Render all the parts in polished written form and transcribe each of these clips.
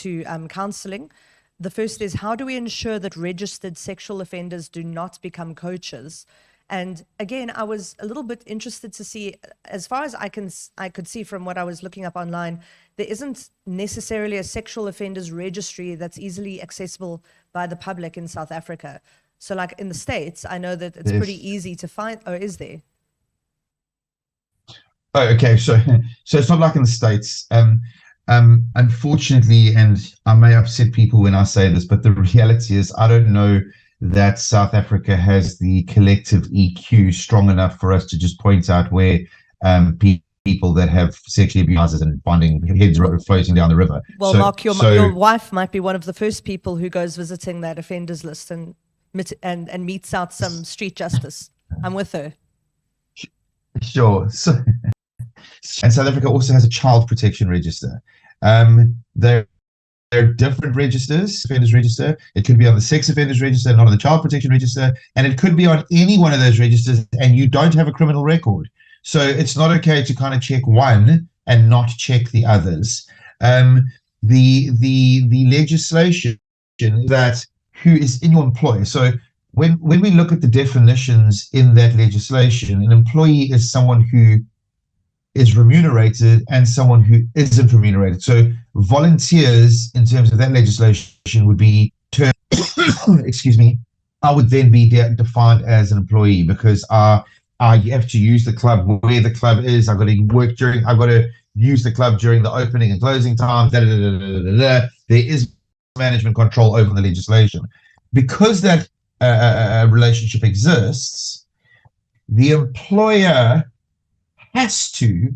to counselling. The first is, how do we ensure that registered sexual offenders do not become coaches? And again, I was a little bit interested to see, as far as I could see from what I was looking up online, there isn't necessarily a sexual offenders registry that's easily accessible by the public in South Africa. So like in the States, I know that it's pretty easy to find, or is there? Oh, okay. So it's not like in the States. Unfortunately, and I may upset people when I say this, but the reality is I don't know that South Africa has the collective EQ strong enough for us to just point out where people that have sexually abused and finding heads floating down the river. Well, so, Mark, your wife might be one of the first people who goes visiting that offenders list and meets out some street justice. I'm with her. Sure. So, and South Africa also has a child protection register. There are different registers, offenders register. It could be on the sex offenders register, not on the child protection register, and it could be on any one of those registers, and you don't have a criminal record. So it's not okay to kind of check one and not check the others. The legislation that who is in your employer. So when we look at the definitions in that legislation, an employee is someone who is remunerated and someone who isn't remunerated. So volunteers, in terms of that legislation, would be termed, excuse me, I would then be defined as an employee, because I have to use the club where the club is. I've got to use the club during the opening and closing times. There is management control over the legislation. Because that relationship exists, the employer has to,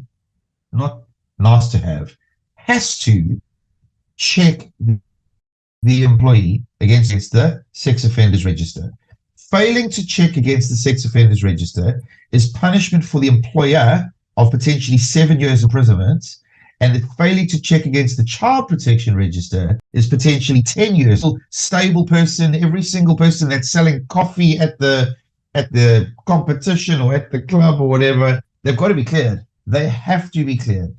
not nice to have, has to check the employee against the sex offenders register. Failing to check against the sex offenders register is punishment for the employer of potentially 7 years imprisonment, and failing to check against the child protection register is potentially 10 years. Stable person, every single person that's selling coffee at the competition or at the club or whatever, they've got to be cleared. They have to be cleared.